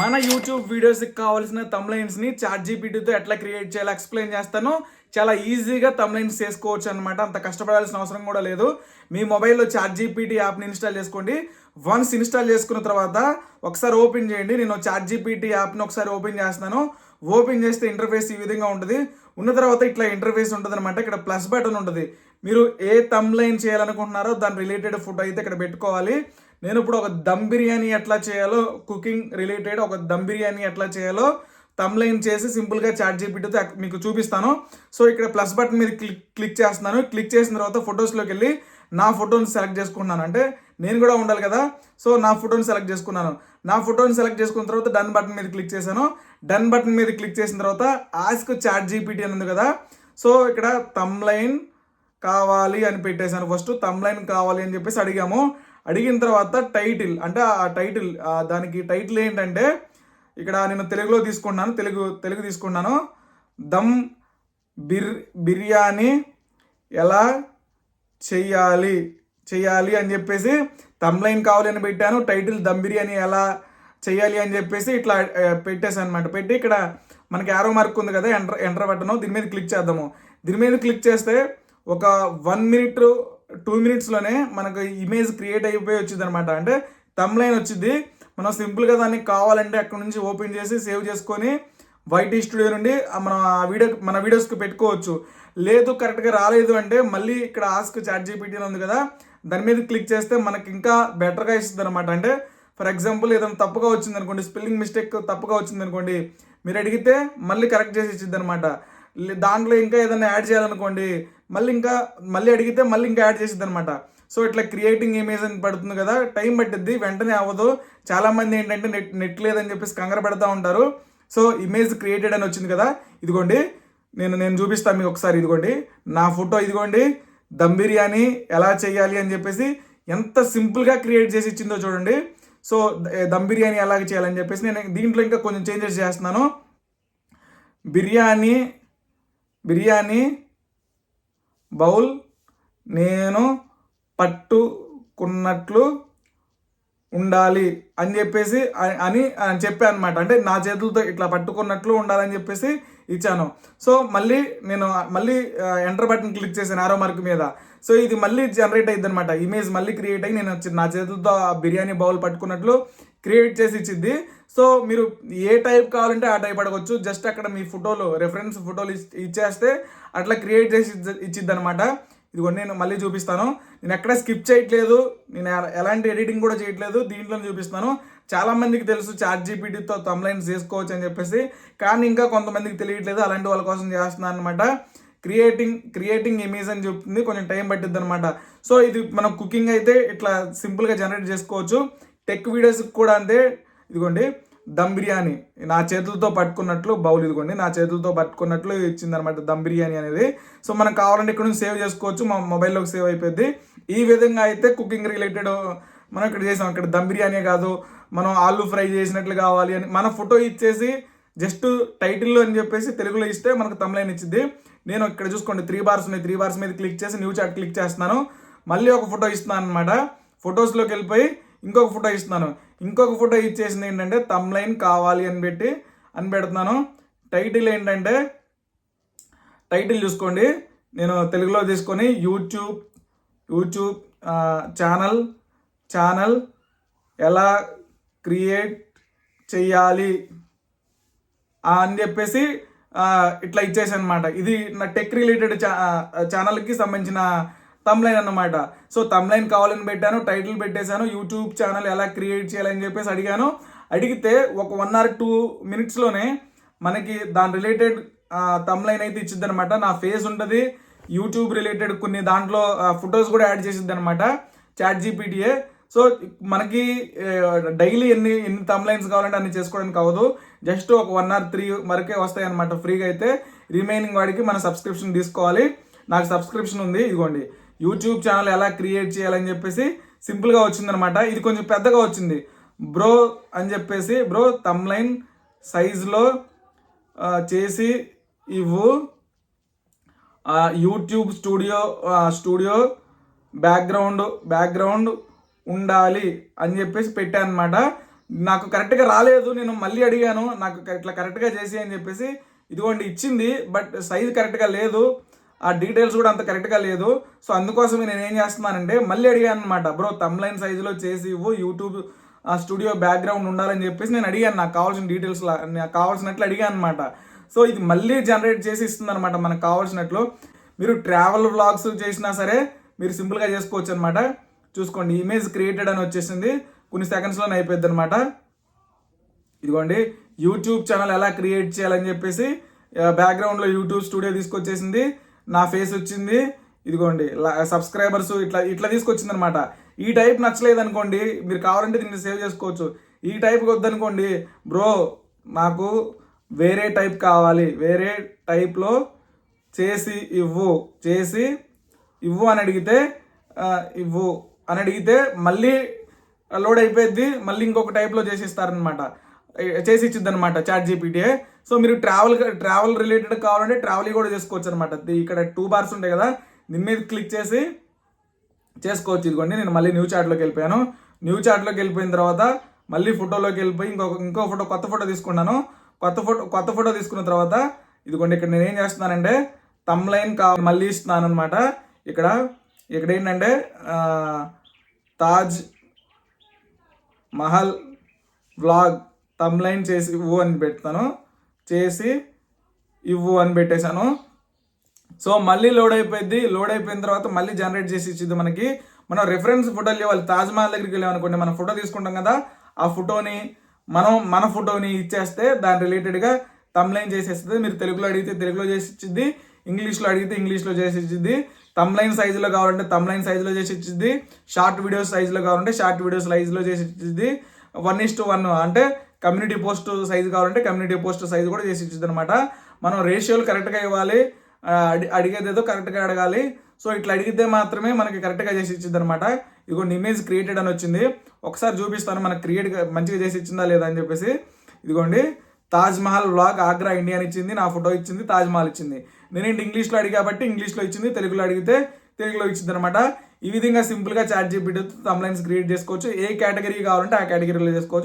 మన యూట్యూబ్ వీడియోస్కి కావాల్సిన తమ్లైన్స్ని చాట్ జీపీటీతో ఎట్లా క్రియేట్ చేయాలో ఎక్స్ప్లెయిన్ చేస్తాను. చాలా ఈజీగా తమ్లైన్స్ చేసుకోవచ్చు అనమాట. అంత కష్టపడాల్సిన అవసరం కూడా లేదు. మీ మొబైల్లో చాట్ జీపీటీ యాప్ని ఇన్స్టాల్ చేసుకోండి. వన్స్ ఇన్స్టాల్ చేసుకున్న తర్వాత ఒకసారి ఓపెన్ చేయండి. నేను చాట్ జీపీటీ యాప్ని ఒకసారి ఓపెన్ చేస్తున్నాను. ఓపెన్ చేస్తే ఇంటర్ఫేస్ ఈ విధంగా ఉంటుంది. ఉన్న తర్వాత ఇట్లా ఇంటర్ఫేస్ ఉంటుంది అనమాట. ఇక్కడ ప్లస్ బటన్ ఉంటుంది. మీరు ఏ తమ్లైన్ చేయాలనుకుంటున్నారో దాని రిలేటెడ్ ఫోటో అయితే ఇక్కడ పెట్టుకోవాలి. నేను ఇప్పుడు ఒక దమ్ బిర్యానీ ఎట్లా చేయాలో, కుకింగ్ రిలేటెడ్ ఒక దమ్ బిర్యానీ ఎట్లా చేయాలో తమ్లైన్ చేసి సింపుల్గా చాట్ జీపీటీతో మీకు చూపిస్తాను. సో ఇక్కడ ప్లస్ బటన్ మీద క్లిక్ చేస్తున్నాను. క్లిక్ చేసిన తర్వాత ఫొటోస్లోకి వెళ్ళి నా ఫోటోని సెలెక్ట్ చేసుకున్నాను. అంటే నేను కూడా ఉండాలి కదా. సో నా ఫోటోని సెలెక్ట్ చేసుకున్నాను. నా ఫోటోని సెలెక్ట్ చేసుకున్న తర్వాత డన్ బటన్ మీద క్లిక్ చేశాను. డన్ బటన్ మీద క్లిక్ చేసిన తర్వాత ఆస్క్ చాట్ జీపీటీ అని ఉంది కదా. సో ఇక్కడ తమ్లైన్ కావాలి అని పెట్టేశాను. ఫస్ట్ తమ్లైన్ కావాలి అని చెప్పేసి అడిగిన తర్వాత టైటిల్, అంటే ఆ టైటిల్, దానికి టైటిల్ ఏంటంటే ఇక్కడ నేను తెలుగులో తీసుకున్నాను. తెలుగు తీసుకున్నాను. దమ్ బిర్యానీ ఎలా చెయ్యాలి అని చెప్పేసి తమ్లైన్ కావాలి అని పెట్టాను. టైటిల్ దమ్ బిర్యానీ ఎలా చెయ్యాలి అని చెప్పేసి ఇట్లా పెట్టేసాను అనమాట. పెట్టి ఇక్కడ మనకి యారో మార్క్ ఉంది కదా, ఎంటర్ బటన్, దీని మీద క్లిక్ చేద్దాము. దీని మీద క్లిక్ చేస్తే ఒక 1 minute 2 minutesలోనే మనకు ఇమేజ్ క్రియేట్ అయిపోయి వచ్చింది అనమాట. అంటే తమ్లైన్ వచ్చింది. మనం సింపుల్గా దాన్ని కావాలంటే అక్కడ నుంచి ఓపెన్ చేసి సేవ్ చేసుకొని వైటీ స్టూడియో నుండి మన వీడియోస్కి పెట్టుకోవచ్చు. లేదు కరెక్ట్గా రాలేదు అంటే మళ్ళీ ఇక్కడ ఆస్క్ చాట్ జీపీటీ ఉంది కదా, దాని మీద క్లిక్ చేస్తే మనకి ఇంకా బెటర్గా ఇస్తుంది అనమాట. అంటే ఫర్ ఎగ్జాంపుల్ ఏదైనా తప్పుగా వచ్చింది అనుకోండి, స్పెల్లింగ్ మిస్టేక్ తప్పుగా వచ్చింది అనుకోండి, మీరు అడిగితే మళ్ళీ కరెక్ట్ చేసి ఇచ్చిద్ది అనమాట. దాంట్లో ఇంకా ఏదైనా యాడ్ చేయాలనుకోండి, మళ్ళీ అడిగితే మళ్ళీ ఇంకా యాడ్ చేసిద్ది అనమాట. సో ఇట్లా క్రియేటింగ్ ఇమేజ్ అని పడుతుంది కదా, టైం పట్టిద్ది, వెంటనే అవ్వదు. చాలామంది ఏంటంటే నెట్ లేదని చెప్పేసి కంగారు పెడతా ఉంటారు. సో ఇమేజ్ క్రియేటెడ్ అని వచ్చింది కదా, ఇదిగోండి నేను చూపిస్తాను మీకు ఒకసారి. ఇదిగోండి నా ఫోటో, ఇదిగోండి దమ్ బిర్యానీ ఎలా చేయాలి అని చెప్పేసి ఎంత సింపుల్గా క్రియేట్ చేసి ఇచ్చిందో చూడండి. సో దమ్ బిర్యానీ ఎలాగ చేయాలని చెప్పేసి నేను దీంట్లో ఇంకా కొంచెం చేంజెస్ చేస్తున్నాను. బిర్యానీ బౌల్ నేను పట్టుకున్నట్లు ఉండాలి అని చెప్పేసి అని చెప్పాను అనమాట. అంటే నా చేతులతో ఇట్లా పట్టుకున్నట్లు ఉండాలని చెప్పేసి ఇచ్చాను. సో మళ్ళీ ఎంటర్ బటన్ క్లిక్ చేశాను ఆరో మార్క్ మీద. సో ఇది మళ్ళీ జనరేట్ అయ్యింది అనమాట. ఇమేజ్ మళ్ళీ క్రియేట్ అయ్యి నేను నా చేతులతో ఆ బిర్యానీ బౌల్ పట్టుకున్నట్లు క్రియేట్ చేసి ఇచ్చింది. సో మీరు ఏ టైప్ కావాలంటే ఆ టైప్ అడగవచ్చు. జస్ట్ అక్కడ మీ రెఫరెన్స్ ఫోటోలు ఇచ్చేస్తే అట్లా క్రియేట్ చేసి ఇచ్చిద్ది అనమాట. ఇదిగోండి నేను మళ్ళీ చూపిస్తాను. నేను ఎక్కడ స్కిప్ చేయట్లేదు, నేను ఎలాంటి ఎడిటింగ్ కూడా చేయట్లేదు, దీంట్లో చూపిస్తాను. చాలామందికి తెలుసు చాట్ జీపీటీతో తమ్లైన్స్ చేసుకోవచ్చు అని చెప్పేసి, కానీ ఇంకా కొంతమందికి తెలియట్లేదు. అలాంటి వాళ్ళ కోసం చేస్తున్నాను అనమాట. క్రియేటింగ్ ఇమేజ్ అని చెప్తుంది, కొంచెం టైం పట్టిద్ది అనమాట. సో ఇది మనం కుకింగ్ అయితే ఇట్లా సింపుల్గా జనరేట్ చేసుకోవచ్చు. టెక్ వీడియోస్కి కూడా అంతే. ఇదిగోండి దమ్ బిర్యానీ నా చేతులతో పట్టుకున్నట్లు బౌల్, ఇదిగోండి నా చేతులతో పట్టుకున్నట్లు ఇచ్చిందనమాట దమ్ బిర్యానీ అనేది. సో మనం కావాలంటే ఇక్కడ నుంచి సేవ్ చేసుకోవచ్చు, మా మొబైల్లోకి సేవ్ అయిపోద్ది. ఈ విధంగా అయితే కుకింగ్ రిలేటెడ్ మనం ఇక్కడ చేసాం. ఇక్కడ దమ్ బిర్యానీ కాదు, మనం ఆలూ ఫ్రై చేసినట్లు కావాలి అని మన ఫోటో ఇచ్చేసి జస్ట్ టైటిల్లో అని చెప్పేసి తెలుగులో ఇస్తే మనకు తమ్లైన్ ఇచ్చింది. నేను ఇక్కడ చూసుకోండి 3 bars ఉన్నాయి. 3 bars మీద క్లిక్ చేసి న్యూ చాట్ క్లిక్ చేస్తున్నాను. మళ్ళీ ఒక ఫోటో ఇస్తున్నాను అనమాట. ఫొటోస్లోకి వెళ్ళిపోయి ఇంకొక ఫోటో ఇస్తున్నాను. ఇంకొక ఫోటో ఇచ్చేసింది ఏంటంటే తమ్లైన్ కావాలి అని పెడుతున్నాను. టైటిల్ ఏంటంటే, టైటిల్ చూసుకోండి, నేను తెలుగులో తీసుకొని యూట్యూబ్ ఛానల్ ఎలా క్రియేట్ చెయ్యాలి అని చెప్పేసి ఇట్లా ఇచ్చేసాను అనమాట. ఇది నా టెక్ రిలేటెడ్ ఛానల్కి సంబంధించిన తమ్లైన్ అన్నమాట. సో తమ్లైన్ కావాలని పెట్టాను, టైటిల్ పెట్టేశాను, యూట్యూబ్ ఛానల్ ఎలా క్రియేట్ చేయాలని చెప్పేసి అడిగితే ఒక 1 or 2 minutesలోనే మనకి దాని రిలేటెడ్ తమ్లైన్ అయితే ఇచ్చిద్ది అనమాట. నా ఫేస్ ఉంటుంది, యూట్యూబ్ రిలేటెడ్ కొన్ని దాంట్లో ఫొటోస్ కూడా యాడ్ చేసిద్ది అనమాట చాట్ జీపీటీయే. సో మనకి డైలీ ఎన్ని తమ్లైన్స్ కావాలంటే అన్ని చేసుకోవడానికి అవ్వదు. జస్ట్ ఒక 1 or 3 వరకే వస్తాయి అనమాట ఫ్రీగా. అయితే రిమైనింగ్ వాడికి మన సబ్స్క్రిప్షన్ తీసుకోవాలి. నాకు సబ్స్క్రిప్షన్ ఉంది. ఇదిగోండి యూట్యూబ్ ఛానల్ ఎలా క్రియేట్ చేయాలని చెప్పేసి సింపుల్గా వచ్చిందనమాట. ఇది కొంచెం పెద్దగా వచ్చింది. బ్రో అని చెప్పేసి తమ్లైన్ సైజులో చేసి ఇవ్వు, యూట్యూబ్ స్టూడియో బ్యాక్గ్రౌండ్ ఉండాలి అని చెప్పేసి పెట్టాను అనమాట. నాకు కరెక్ట్గా రాలేదు, నేను మళ్ళీ అడిగాను నాకు ఇట్లా కరెక్ట్గా చేసి అని చెప్పేసి, ఇదిగోండి ఇచ్చింది, బట్ సైజ్ కరెక్ట్గా లేదు, ఆ డీటెయిల్స్ కూడా అంత కరెక్ట్గా లేదు. సో అందుకోసం నేను ఏం చేస్తున్నానంటే మళ్ళీ అడిగాను అనమాట, బ్రో తమ్లైన్ సైజులో చేసి ఇవ్వు, యూట్యూబ్ స్టూడియో బ్యాక్గ్రౌండ్ ఉండాలని చెప్పేసి నేను అడిగాను, నాకు కావాల్సిన డీటెయిల్స్ నాకు కావాల్సినట్లు అడిగాను అనమాట. సో ఇది మళ్ళీ జనరేట్ చేసి ఇస్తుంది అనమాట మనకు కావాల్సినట్లు. మీరు ట్రావెల్ వ్లాగ్స్ చేసినా సరే మీరు సింపుల్గా చేసుకోవచ్చు అనమాట. చూసుకోండి, ఇమేజ్ క్రియేటెడ్ అని వచ్చేసింది, కొన్ని సెకండ్స్లోనే అయిపోద్ది అనమాట. ఇదిగోండి యూట్యూబ్ ఛానల్ ఎలా క్రియేట్ చేయాలని చెప్పేసి బ్యాక్గ్రౌండ్లో యూట్యూబ్ స్టూడియో తీసుకొచ్చేసింది, నా ఫేస్ వచ్చింది, ఇదిగోండి సబ్స్క్రైబర్స్ ఇట్లా ఇట్లా తీసుకొచ్చింది అనమాట. ఈ టైప్ నచ్చలేదు అనుకోండి, మీరు కావాలంటే దీన్ని సేవ్ చేసుకోవచ్చు. ఈ టైప్ వద్దనుకోండి, బ్రో నాకు వేరే టైప్ కావాలి, వేరే టైప్లో చేసి ఇవ్వు అని అడిగితే మళ్ళీ లోడ్ అయిపోద్ది, మళ్ళీ ఇంకొక టైప్లో చేసిస్తారనమాట, చేసి ఇచ్చిద్ది అనమాట ChatGPT. సో మీరు ట్రావెల్ రిలేటెడ్ కావాలంటే ట్రావెల్ కూడా చేసుకోవచ్చు అనమాట. ఇక్కడ 2 బార్స్ ఉంటాయి కదా, దీని మీద క్లిక్ చేసి చేసుకోవచ్చు. ఇదిగోండి నేను మళ్ళీ న్యూ చాట్లోకి వెళ్ళిపోయాను. న్యూ చాట్లోకి వెళ్ళిపోయిన తర్వాత మళ్ళీ ఫోటోలోకి వెళ్ళిపోయి ఇంకో ఫోటో, కొత్త ఫోటో తీసుకున్నాను. కొత్త ఫోటో తీసుకున్న తర్వాత ఇదిగోండి ఇక్కడ నేను ఏం చేస్తున్నానంటే తమ్లైన్ మళ్ళీ ఇస్తున్నాను అనమాట. ఇక్కడ ఏంటంటే తాజ్ మహల్ వ్లాగ్ తమ్లైన్ చేసి ఇవ్వు అని పెడతాను, చేసి ఇవ్వు అని పెట్టేశాను. సో మళ్ళీ లోడ్ అయిపోయింది. లోడ్ అయిపోయిన తర్వాత మళ్ళీ జనరేట్ చేసి ఇచ్చింది మనకి. మనం రెఫరెన్స్ ఫోటోలు ఇవ్వాలి. తాజ్మహల్ దగ్గరికి వెళ్ళామనుకోండి, మనం ఫోటో తీసుకుంటాం కదా, ఆ ఫోటోని మన ఫోటోని ఇచ్చేస్తే దాని రిలేటెడ్గా తమ్లైన్ చేసేస్తుంది. మీరు తెలుగులో అడిగితే తెలుగులో చేసి ఇచ్చింది, ఇంగ్లీష్లో అడిగితే ఇంగ్లీష్లో చేసి ఇచ్చింది. తమ్లైన్ సైజులో కావాలంటే తమ్లైన్ సైజులో చేసి ఇచ్చింది, షార్ట్ వీడియోస్ సైజులో కావాలంటే షార్ట్ వీడియోస్ సైజులో చేసి ఇచ్చింది. 1:1 అంటే కమ్యూనిటీ పోస్ట్ సైజు కావాలంటే కమ్యూనిటీ పోస్ట్ సైజు కూడా చేసి ఇచ్చింది అనమాట. మనం రేషియోలు కరెక్ట్గా ఇవ్వాలి, అడిగేదేదో కరెక్ట్గా అడగాలి. సో ఇట్లా అడిగితే మాత్రమే మనకి కరెక్ట్గా చేసి ఇచ్చింది అనమాట. ఇదిగోండి ఇమేజ్ క్రియేటెడ్ అని వచ్చింది, ఒకసారి చూపిస్తాను మనకు మంచిగా చేసి ఇచ్చిందా లేదా అని చెప్పేసి. ఇదిగోండి తాజ్మహల్ వ్లాగ్ ఆగ్రా ఇండియా అని ఇచ్చింది, నా ఫోటో ఇచ్చింది, తాజ్మహల్ ఇచ్చింది. నేనేంటి ఇంగ్లీష్లో అడిగి కాబట్టి ఇంగ్లీష్లో ఇచ్చింది, తెలుగులో అడిగితే తెలుగులో ఇచ్చింది అనమాట. ఈ విధంగా సింపుల్గా ChatGPT తమ్లైన్స్ క్రియేట్ చేసుకోవచ్చు. ఏ కేటగిరీ కావాలంటే ఆ కేటగిరీలో చేసుకోవచ్చు.